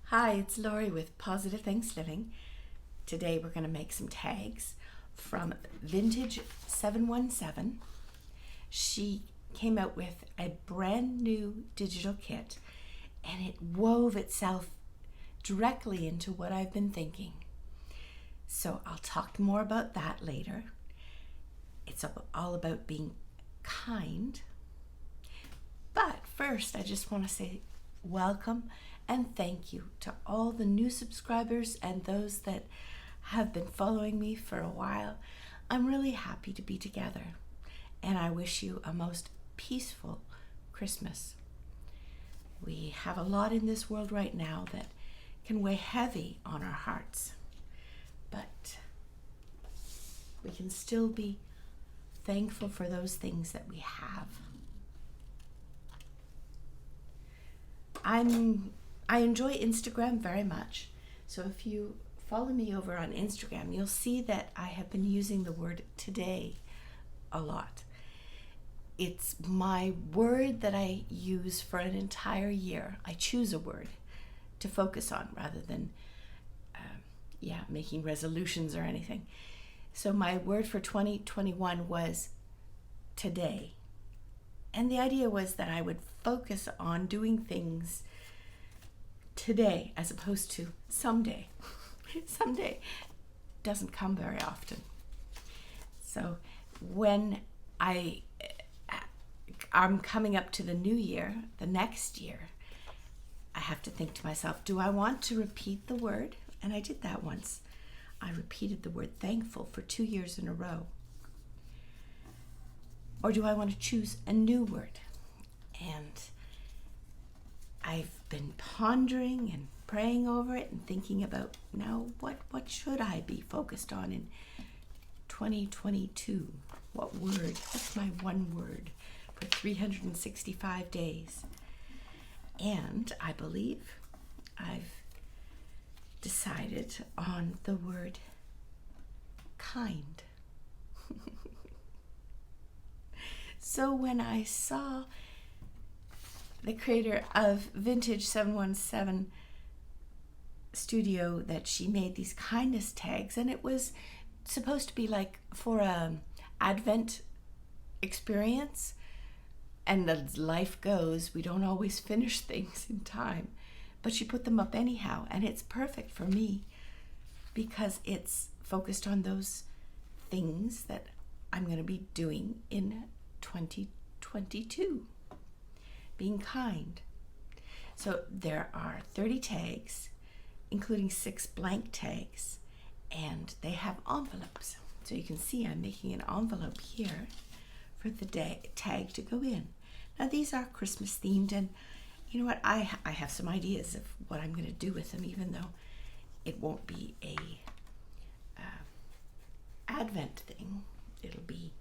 Hi, it's Laurie with Positive Things Living. Today we're going to make some tags from Vintage 717. She came out with a brand new digital kit and it wove itself directly into what I've been thinking. So I'll talk more about that later. It's all about being kind. But first, I just want to say welcome and thank you to all the new subscribers and those that have been following me for a while. I'm really happy to be together, and I wish you a most peaceful Christmas. We have a lot in this world right now that can weigh heavy on our hearts, but we can still be thankful for those things that we have. I enjoy Instagram very much, so if you follow me over on Instagram, you'll see that I have been using the word today a lot. It's my word that I use for an entire year. I choose a word to focus on rather than making resolutions or anything. So my word for 2021 was today. And the idea was that I would focus on doing things today as opposed to someday. Someday doesn't come very often. So when I'm coming up to the new year, the next year, I have to think to myself, do I want to repeat the word? And I did that once. I repeated the word thankful for 2 years in a row. Or do I want to choose a new word? And I've been pondering and praying over it and thinking about now what should I be focused on in 2022? What word? What's my one word for 365 days? And I believe I've decided on the word kind. So when I saw the creator of Vintage 717 Studio that she made these kindness tags, and it was supposed to be like for a Advent experience, and as life goes, we don't always finish things in time, but she put them up anyhow, and it's perfect for me because it's focused on those things that I'm going to be doing in 2022. Being kind. So there are 30 tags, including 6 blank tags, and they have envelopes. So you can see I'm making an envelope here for the tag to go in. Now these are Christmas themed, and you know what? I have some ideas of what I'm going to do with them, even though it won't be a Advent thing. It'll be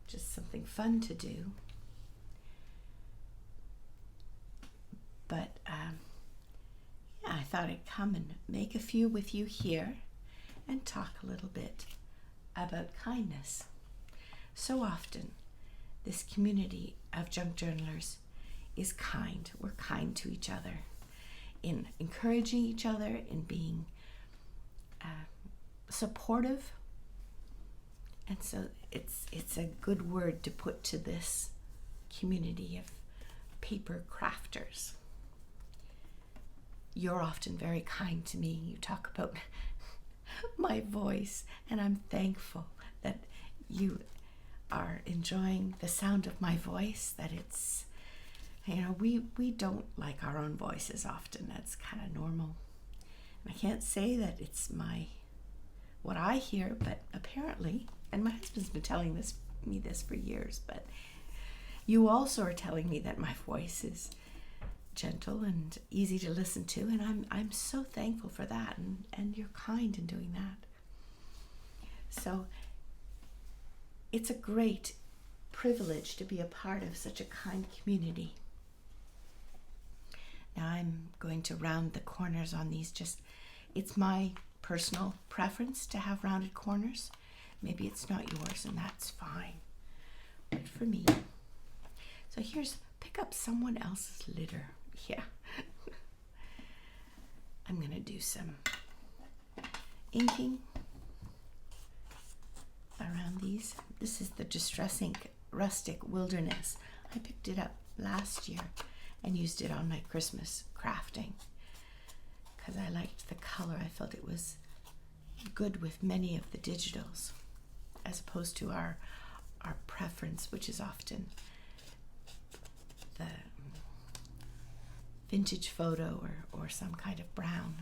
just something fun to do. But I thought I'd come and make a few with you here and talk a little bit about kindness. So often, this community of junk journalers is kind. We're kind to each other in encouraging each other, in being supportive. And so it's a good word to put to this community of paper crafters. You're often very kind to me. You talk about my voice, and I'm thankful that you are enjoying the sound of my voice, that it's, we don't like our own voices often. That's kind of normal. And I can't say that it's what I hear, but apparently, and my husband's been telling me this for years, but you also are telling me that my voice is gentle and easy to listen to, and I'm so thankful for that, and you're kind in doing that. So it's a great privilege to be a part of such a kind community. Now I'm going to round the corners on these. It's my personal preference to have rounded corners. Maybe it's not yours, and that's fine. But for me, so pick up someone else's litter. Yeah. I'm going to do some inking around these. This is the Distress Ink Rustic Wilderness. I picked it up last year and used it on my Christmas crafting because I liked the color. I felt it was good with many of the digitals as opposed to our preference, which is often the vintage photo or some kind of brown.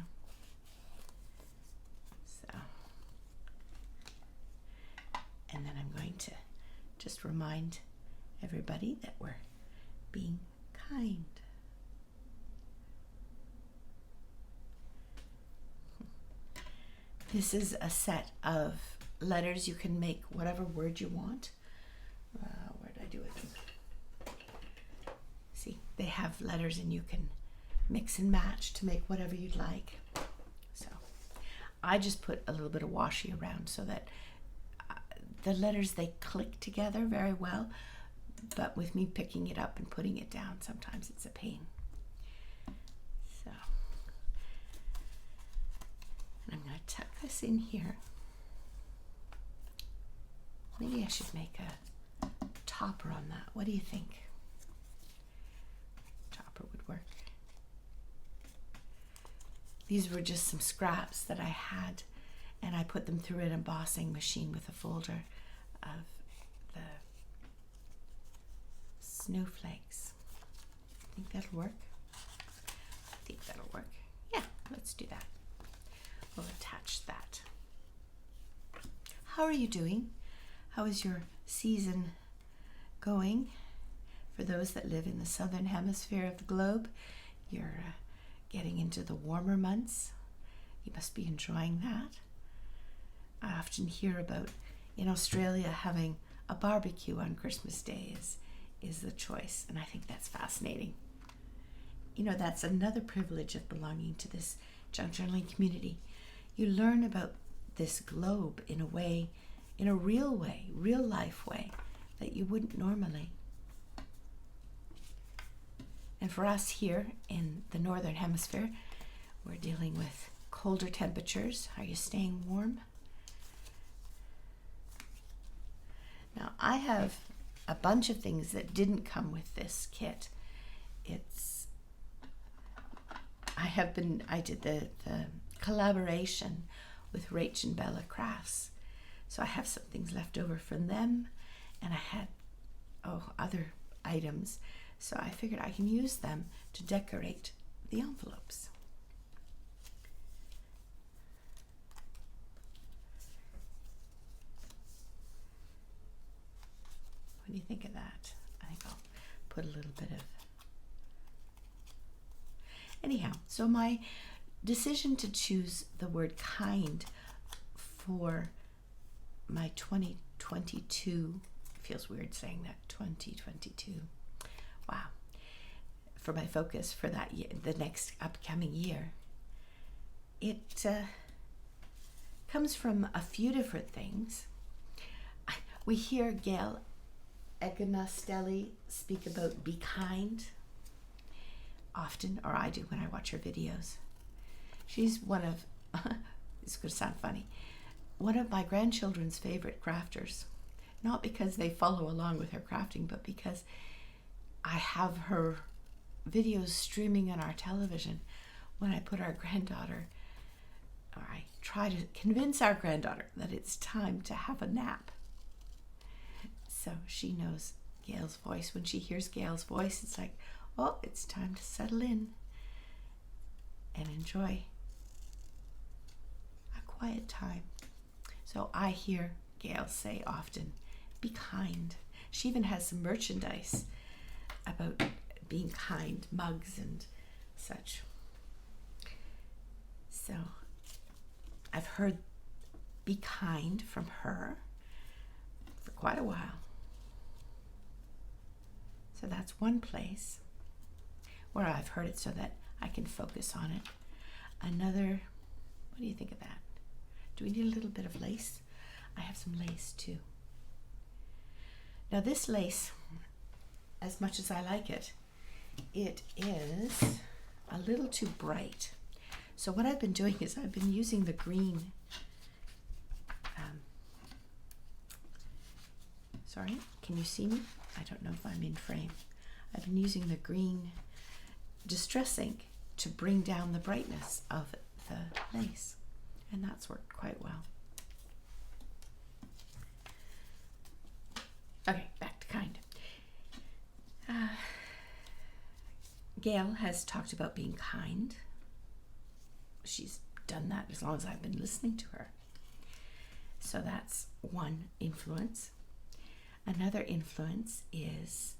So, and then I'm going to just remind everybody that we're being kind. This is a set of letters. You can make whatever word you want. Where did I do it? See, they have letters and you can mix and match to make whatever you'd like. So I just put a little bit of washi around so that the letters, they click together very well, but with me picking it up and putting it down, sometimes it's a pain. So, and I'm going to tuck this in here. Maybe I should make a topper on that. What do you think? Topper would work. These were just some scraps that I had, and I put them through an embossing machine with a folder of the snowflakes. Think that'll work? I think that'll work. Yeah, let's do that. We'll attach that. How are you doing? How is your season going? For those that live in the southern hemisphere of the globe, you're getting into the warmer months. You must be enjoying that. I often hear about in Australia having a barbecue on Christmas Day is the choice, and I think that's fascinating. You know, that's another privilege of belonging to this junk journaling community. You learn about this globe in a way, in a real way, real life way, that you wouldn't normally. And for us here in the northern hemisphere, we're dealing with colder temperatures. Are you staying warm? Now, I have a bunch of things that didn't come with this kit. I did the collaboration with Rach and Bella Crafts. So I have some things left over from them, and I had other items. So I figured I can use them to decorate the envelopes. What do you think of that? I think I'll put a little bit of... Anyhow, so my decision to choose the word kind for my 2022, feels weird saying that, 2022. Wow. For my focus for that year, the next upcoming year, it comes from a few different things. We hear Gail Eganastelli speak about be kind often, or I do when I watch her videos. She's one of, it's going to sound funny, one of my grandchildren's favorite crafters. Not because they follow along with her crafting, but because I have her videos streaming on our television when I put our granddaughter, or I try to convince our granddaughter that it's time to have a nap. So she knows Gail's voice. When she hears Gail's voice, it's like, oh, it's time to settle in and enjoy a quiet time. So I hear Gail say often, be kind. She even has some merchandise about being kind, mugs and such. So I've heard be kind from her for quite a while. So that's one place where I've heard it so that I can focus on it. Another, what do you think of that? Do we need a little bit of lace? I have some lace too. Now this lace, as much as I like it, it is a little too bright. So what I've been doing is I've been using the green, sorry, can you see me? I don't know if I'm in frame. I've been using the green distress ink to bring down the brightness of the lace, and that's worked quite well. Okay, back to kind. Gail has talked about being kind. She's done that as long as I've been listening to her. So that's one influence. Another influence is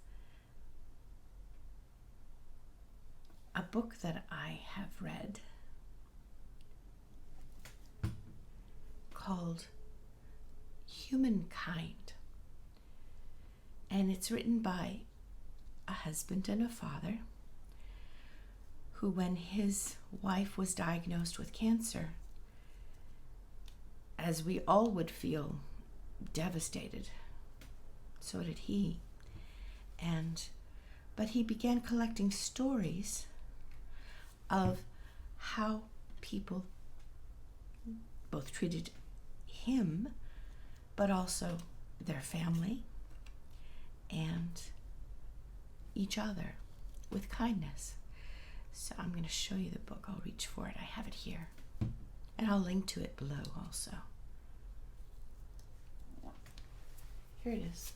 a book that I have read called Humankind. And it's written by a husband and a father who, when his wife was diagnosed with cancer, as we all would feel, devastated. So did he. But he began collecting stories of how people both treated him, but also their family and each other with kindness. So I'm going to show you the book. I'll reach for it. I have it here. And I'll link to it below also. Here it is.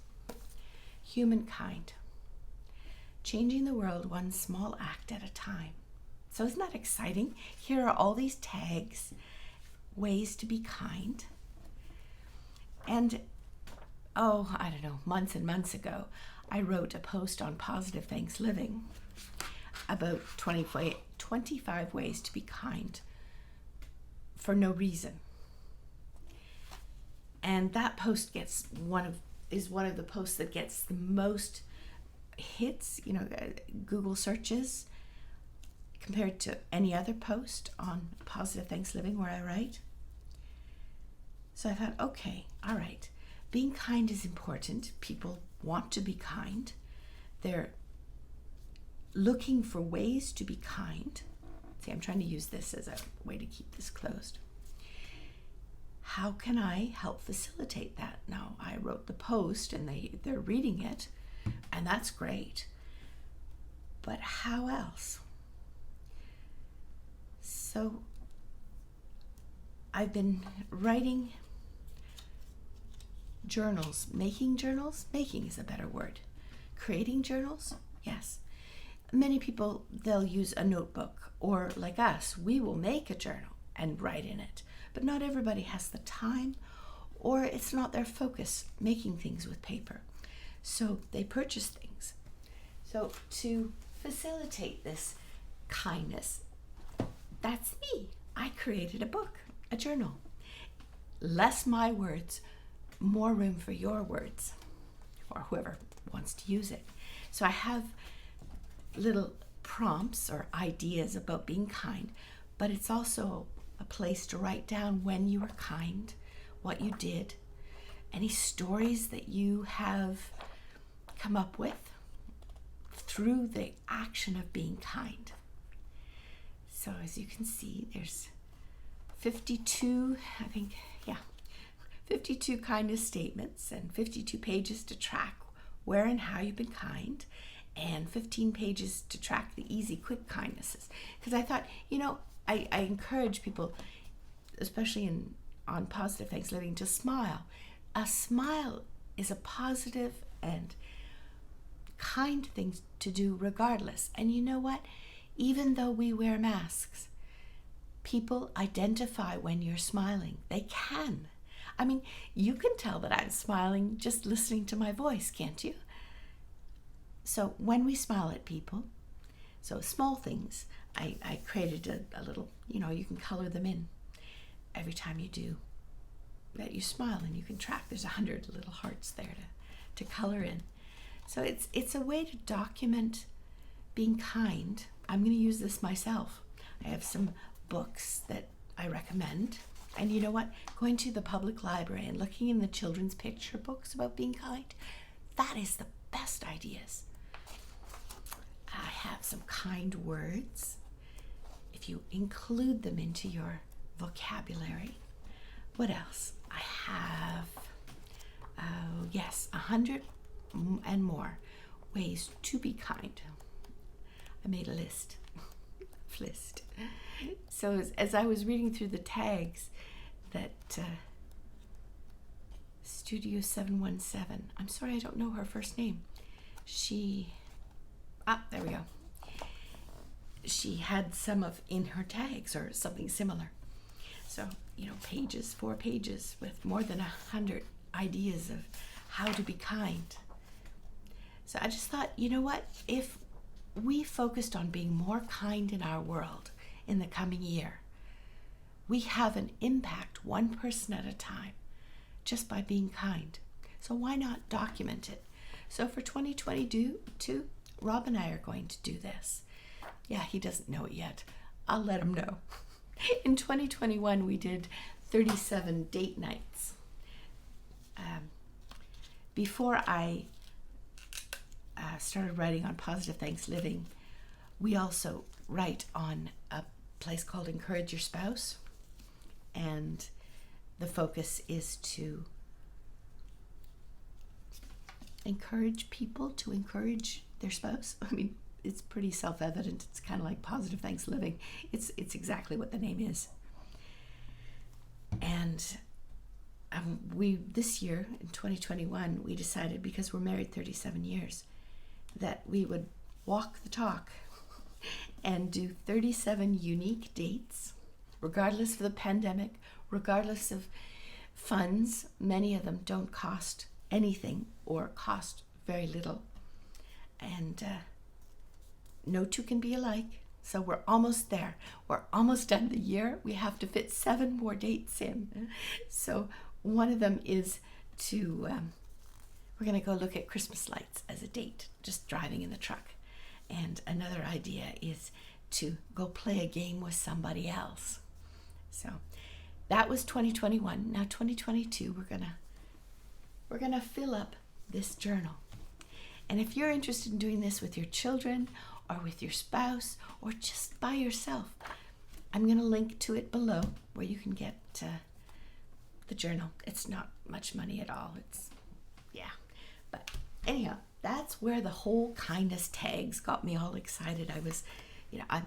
Humankind. Changing the world one small act at a time. So isn't that exciting? Here are all these tags, ways to be kind. And, I don't know, months and months ago, I wrote a post on Positive Thanks Living about 25 ways to be kind for no reason. And that post is one of the posts that gets the most hits, Google searches, compared to any other post on Positive Thanks Living where I write. So I thought, okay, all right, being kind is important. People want to be kind. They're looking for ways to be kind. See, I'm trying to use this as a way to keep this closed. How can I help facilitate that? Now, I wrote the post and they're reading it, and that's great. But how else? So I've been writing journals, making journals. Making is a better word. Creating journals, yes. Many people, they'll use a notebook, or like us, we will make a journal and write in it. But not everybody has the time, or it's not their focus making things with paper. So they purchase things. So to facilitate this kindness, that's me. I created a book, a journal. Less my words, more room for your words, or whoever wants to use it. So I have little prompts or ideas about being kind, but it's also a place to write down when you were kind, what you did, any stories that you have come up with through the action of being kind. So as you can see, there's 52 kindness statements and 52 pages to track where and how you've been kind, and 15 pages to track the easy, quick kindnesses. Because I thought, I encourage people, especially on Positive Thanks Living, to smile. A smile is a positive and kind thing to do regardless. And you know what? Even though we wear masks, people identify when you're smiling. They can. I mean, you can tell that I'm smiling just listening to my voice, can't you? So when we smile at people, so small things, I created a little, you can color them in every time you do that. You smile and you can track. There's 100 little hearts there to color in. So it's a way to document being kind. I'm going to use this myself. I have some books that I recommend. And you know what? Going to the public library and looking in the children's picture books about being kind, that is the best ideas. I have some kind words. If if you include them into your vocabulary. What else? I have, oh yes, 100 and more ways to be kind. I made a list. So as I was reading through the tags that Studio 717, I'm sorry I don't know her first name. There we go. She had some of in her tags or something similar. So, 4 pages with more than 100 ideas of how to be kind. So I just thought, you know what? If we focused on being more kind in our world in the coming year, we have an impact one person at a time just by being kind. So why not document it? So for 2022, Rob and I are going to do this. Yeah, he doesn't know it yet. I'll let him know. In 2021, we did 37 date nights. Before I started writing on Positive Thanks Living, we also write on a place called Encourage Your Spouse. And the focus is to encourage people to encourage their spouse. I mean, it's pretty self-evident. It's kind of like Positive Thanks Living. It's exactly what the name is. And this year, in 2021, we decided, because we're married 37 years, that we would walk the talk and do 37 unique dates, regardless of the pandemic, regardless of funds. Many of them don't cost anything or cost very little. And no two can be alike. So we're almost there. We're almost done the year. We have to fit 7 more dates in. So one of them is to, we're going to go look at Christmas lights as a date, just driving in the truck. And another idea is to go play a game with somebody else. So that was 2021. Now 2022, we're gonna fill up this journal. And if you're interested in doing this with your children or with your spouse or just by yourself, I'm gonna link to it below where you can get the journal. It's not much money at all. But anyhow, that's where the whole kindness tags got me all excited. I was, I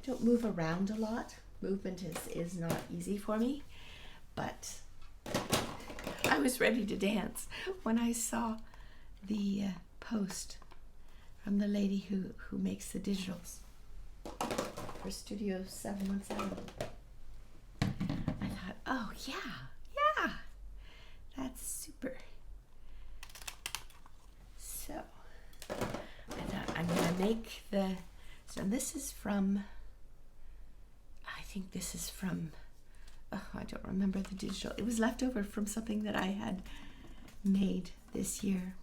don't move around a lot. Movement is not easy for me, but I was ready to dance when I saw the post from the lady who makes the digitals for Studio 717. I thought, oh yeah, that's super. So I thought I'm gonna make so this is from, I don't remember the digital. It was left over from something that I had made this year.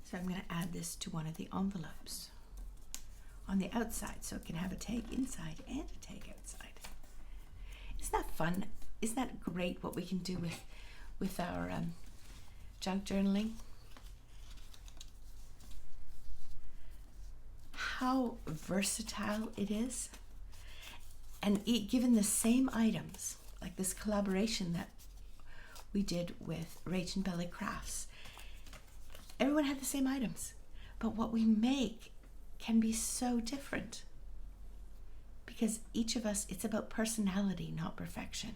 So I'm going to add this to one of the envelopes on the outside so it can have a tag inside and a tag outside. Isn't that fun? Isn't that great what we can do with our junk journaling? How versatile it is. And given the same items, like this collaboration that we did with Rach and Belly Crafts, everyone had the same items, but what we make can be so different because each of us, it's about personality, not perfection.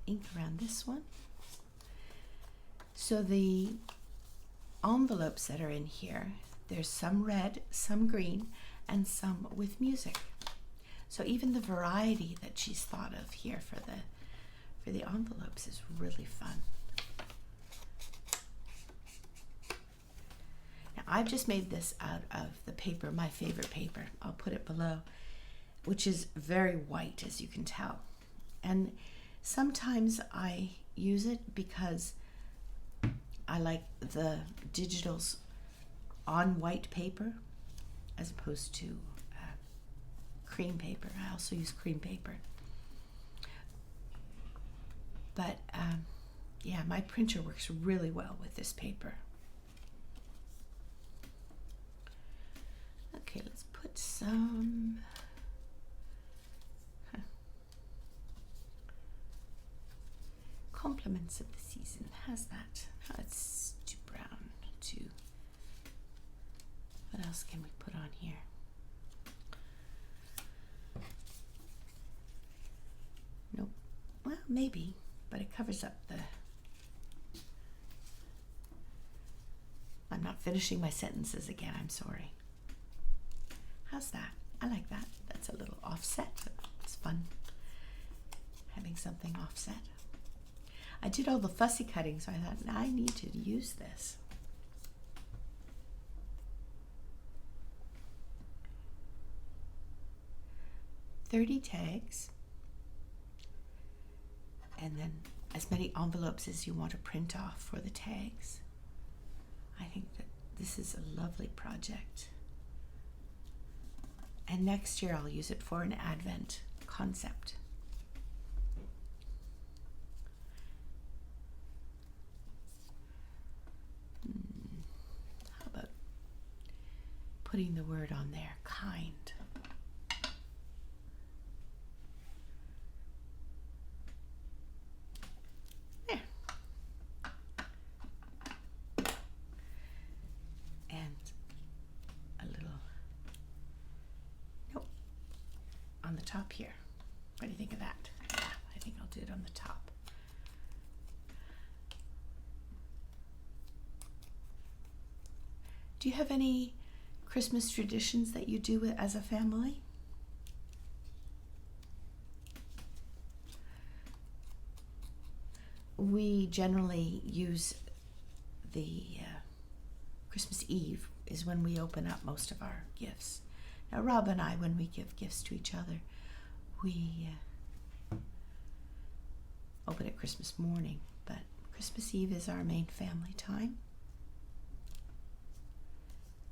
Ink around this one. So the envelopes that are in here, there's some red, some green, and some with music. So even the variety that she's thought of here for the envelopes is really fun. Now I've just made this out of the paper, my favorite paper. I'll put it below, which is very white, as you can tell. And sometimes I use it because I like the digitals on white paper as opposed to cream paper. I also use cream paper. But yeah, my printer works really well with this paper. Okay, let's put some compliments of the season. How's that? It's too brown. Too. What else can we put on here? Nope. Well, maybe, but it covers up the... I'm not finishing my sentences again, I'm sorry. How's that? I like that. That's a little offset. It's fun having something offset. I did all the fussy cutting, so I thought, I need to use this. $30 tags, and then as many envelopes as you want to print off for the tags. I think that this is a lovely project. And next year I'll use it for an Advent concept. How about putting the word on there, kind. There. And a little nope on the top here. What do you think of that? Yeah, I think I'll do it on the top. Do you have any Christmas traditions that you do as a family? We generally use the Christmas Eve is when we open up most of our gifts. Now, Rob and I, when we give gifts to each other, we open it Christmas morning, but Christmas Eve is our main family time.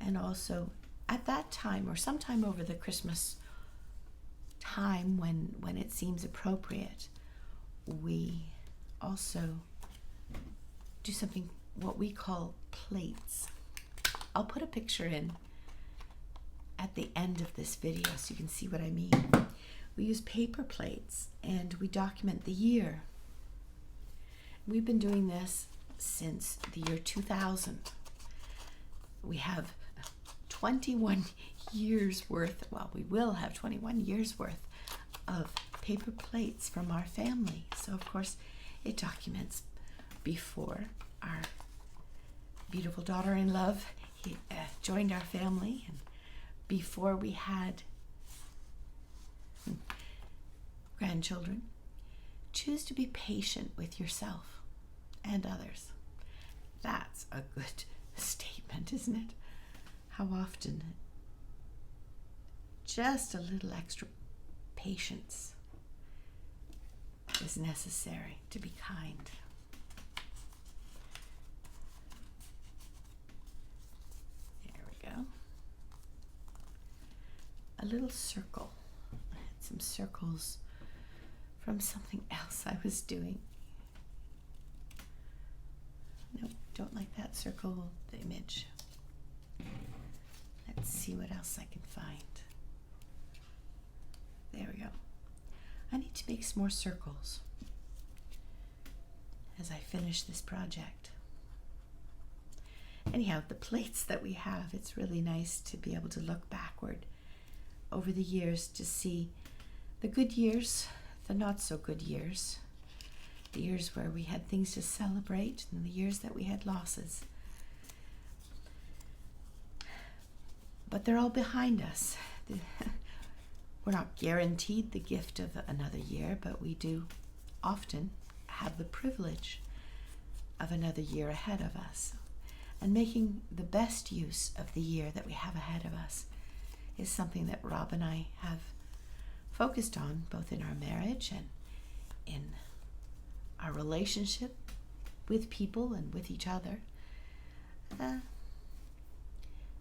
And also at that time, or sometime over the Christmas time when it seems appropriate, we also do something, what we call plates. I'll put a picture in at the end of this video so you can see what I mean. We use paper plates and we document the year. We've been doing this since the year 2000. We have 21 years worth, well, we will have 21 years worth of paper plates from our family. So of course it documents before our beautiful daughter-in-law joined our family, and before we had grandchildren. Choose to be patient with yourself and others. That's a good statement, isn't it? How often just a little extra patience is necessary to be kind. There we go. A little circle. I had some circles from something else I was doing. Nope, don't like that circle, the image. Let's see what else I can find. There we go. I need to make some more circles as I finish this project. Anyhow, the plates that we have, it's really nice to be able to look backward over the years to see the good years, the not so good years, the years where we had things to celebrate and the years that we had losses. But they're all behind us. We're not guaranteed the gift of another year, but we do often have the privilege of another year ahead of us. And making the best use of the year that we have ahead of us is something that Rob and I have focused on, both in our marriage and in our relationship with people and with each other.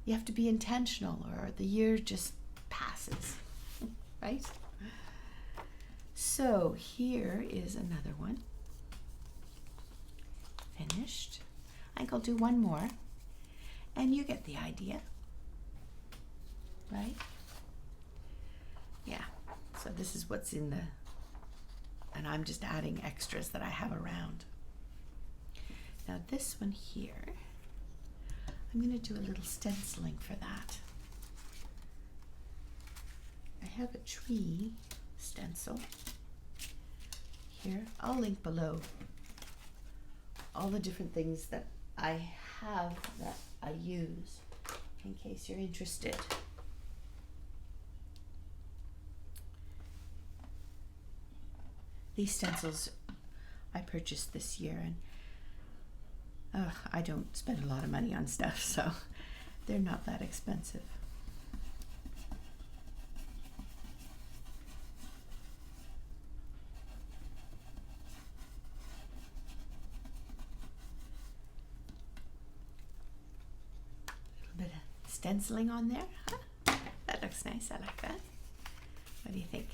You have to be intentional or the year just passes. right? So here is another one. Finished. I think I'll do one more, and you get the idea, right? Yeah, so this is what's in the, and I'm just adding extras that I have around. Now this one here, I'm going to do a little stenciling for that. I have a tree stencil here. I'll link below all the different things that I have that I use in case you're interested. These stencils I purchased this year, and I don't spend a lot of money on stuff, so they're not that expensive. Stenciling on there, huh? That looks nice. I like that. What do you think?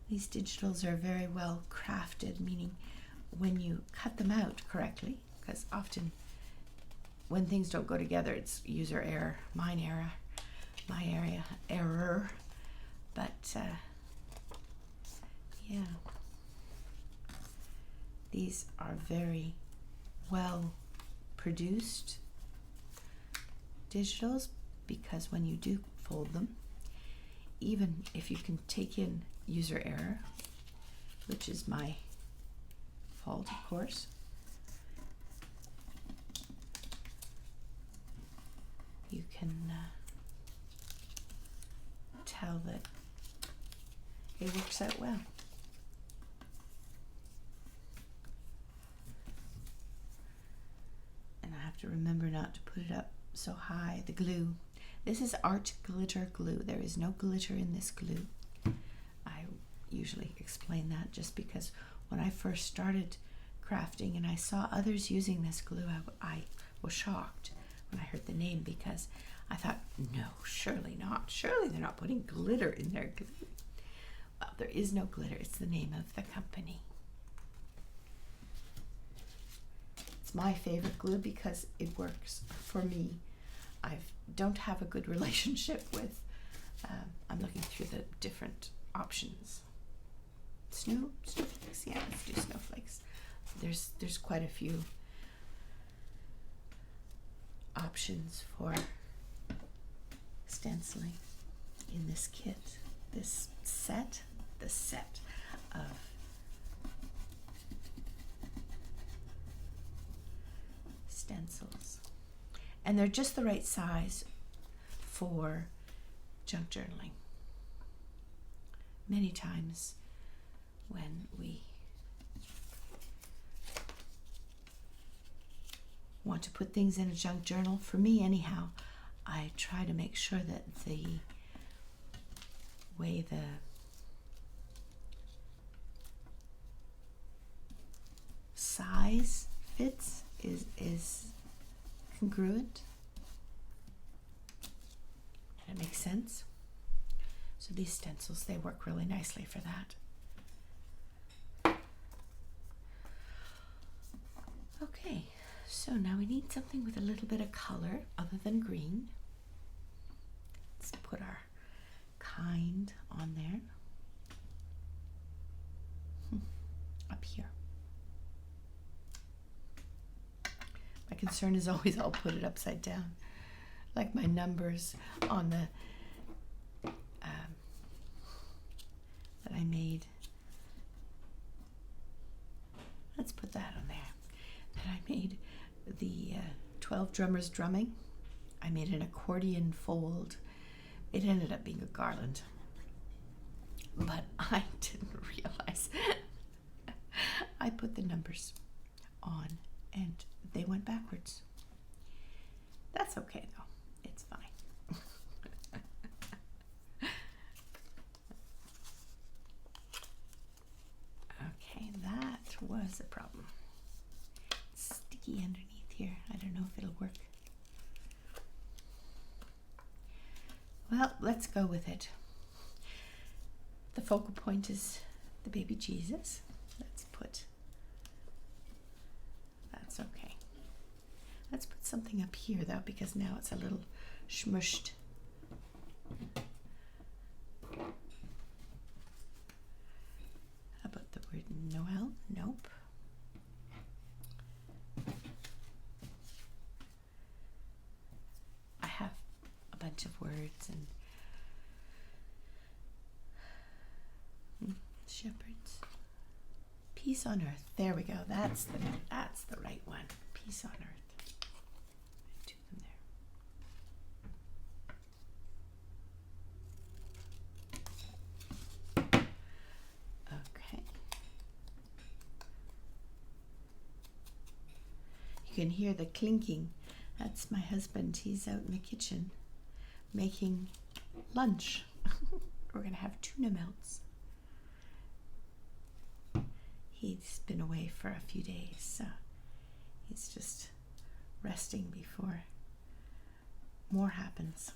These digitals are very well crafted, meaning when you cut them out correctly, because often when things don't go together, it's user error, my error. But yeah, these are very well produced digitals, because when you do fold them, even if you can take in user error, which is my fault, of course, you can tell that it works out well. To remember not to put it up so high. The glue. This is art glitter glue. There is no glitter in this glue. I usually explain that just because when I first started crafting and I saw others using this glue, I was shocked when I heard the name, because I thought, no, surely not. Surely they're not putting glitter in their glue. Well, there is no glitter. It's the name of the company. My favorite glue because it works for me. I don't have a good relationship with, I'm looking through the different options. Snowflakes, yeah, let's do snowflakes. There's quite a few options for stenciling in this kit, this set, the set of stencils, and they're just the right size for junk journaling. Many times when we want to put things in a junk journal, for me anyhow, I try to make sure that the way the size fits is congruent, and it makes sense. So these stencils, they work really nicely for that. Okay, so now we need something with a little bit of color other than green. Let's put our kind on there. Up here. My concern is always I'll put it upside down, like my numbers on the that I made. Let's put that on there. That I made the 12 drummers drumming. I made an accordion fold. It ended up being a garland, but I didn't realize. I put the numbers on and they went backwards. That's okay though, it's fine. Okay, that was a problem. It's sticky underneath here. I don't know if it'll work. Well, let's go with it. The focal point is the baby Jesus. Let's put, that's okay. Let's put something up here though, because now it's a little smushed. How about the word Noel? Nope. I have a bunch of words and shepherds. Peace on earth. There we go. That's the right one. Peace on earth. Two of them there. Okay. You can hear the clinking. That's my husband. He's out in the kitchen making lunch. We're going to have tuna melts. He's been away for a few days, so he's just resting before more happens.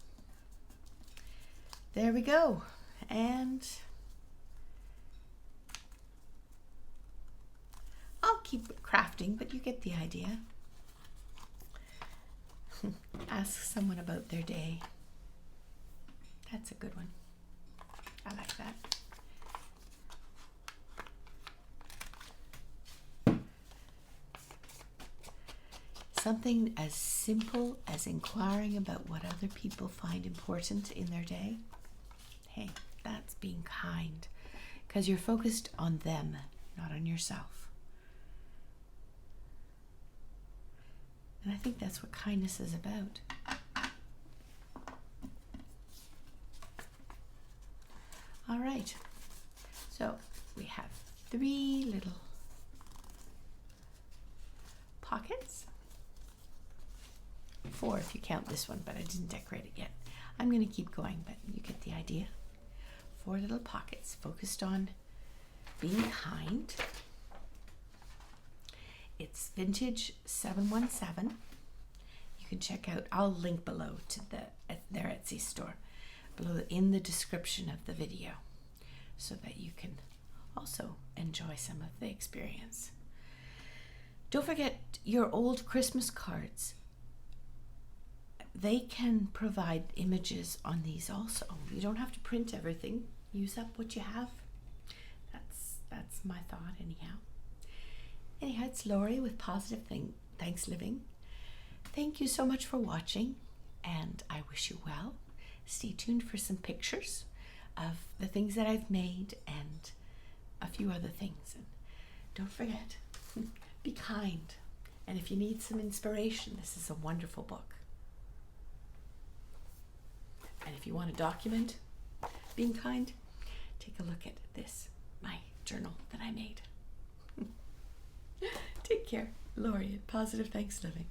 There we go. And I'll keep crafting, but you get the idea. Ask someone about their day. That's a good one. I like that. Something as simple as inquiring about what other people find important in their day. Hey, that's being kind, because you're focused on them, not on yourself. And I think that's what kindness is about. All right, so we have 3 little pockets. 4 if you count this one, but I didn't decorate it yet. I'm going to keep going, but you get the idea. 4 little pockets focused on being kind. It's vintage 717. You can check out, I'll link below to their Etsy store, below in the description of the video, so that you can also enjoy some of the experience. Don't forget your old Christmas cards. They can provide images on these also. You don't have to print everything. Use up what you have. That's my thought anyhow. Anyhow, it's Lori with Positive Thanks Living. Thank you so much for watching, and I wish you well. Stay tuned for some pictures of the things that I've made and a few other things. And don't forget, be kind. And if you need some inspiration, this is a wonderful book. And if you want to document being kind, take a look at this, my journal that I made. Take care. Lori at Positive Thanks Living.